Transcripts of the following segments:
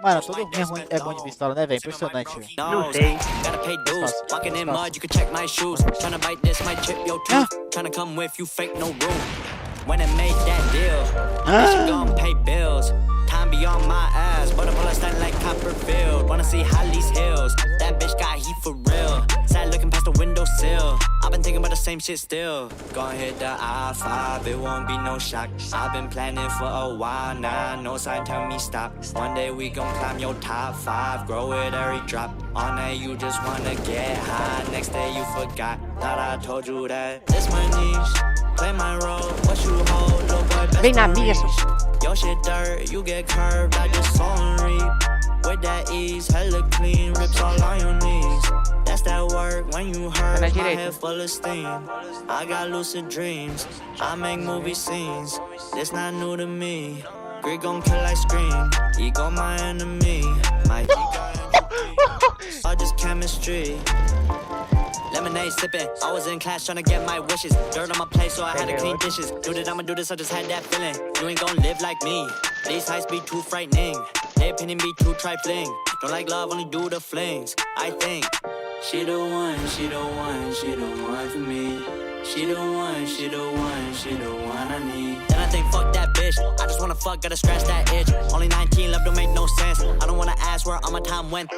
Mano, todo ruim é bom de pistola, né, velho? Impressionante, velho. Não sei. When I made that deal, she gon' pay bills. Time be on my ass, but a bullet stand like Copperfield. Wanna see Holly's hills? That bitch got heat for real. Sad looking past the windowsill. I've been thinking about the same shit still. Gonna hit the I-5, it won't be no shock. I've been planning for a while now, no sign tell me stop. One day we gon' climb your top 5, grow it every drop. On that you just wanna get high, next day you forgot. Thought I told you that. This my niche, play my role, what you hold, little boy best Vem na minha, your shit dirt, you get curved, I just saw and reap. With that ease, hella clean, rips all on your knees. That's that work when you hurt, my head full of steam. I got lucid dreams, I make movie scenes. This not new to me. Greek gon' kill like scream, ego my enemy. My all just chemistry. Lemonade sipping, I was in class trying to get my wishes. Dirt on my plate, so I had to clean dishes. Knew that I'ma do this, I just had that feeling. You ain't gon' live like me. These heights be too frightening. Their opinion be too trifling. Don't like love, only do the flings. I think she the one, she the one, she the one for me. She the one, she the one, she the one I need. Then I think fuck that bitch, I just wanna fuck, gotta scratch that itch. Only 19, love don't make no sense. I don't wanna ask where all my time went.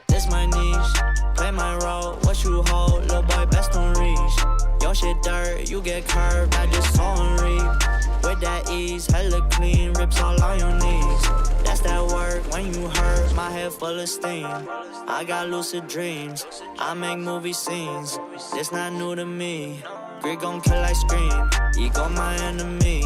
This my niche, play my role, what you hold, little boy best don't reach. Your shit dirt, you get curved, I just saw and reap. With that ease, hella clean, rips all on your knees. That's that work when you hurt, my head full of steam. I got lucid dreams, I make movie scenes. This not new to me. Greek gon' kill like scream, ego my enemy.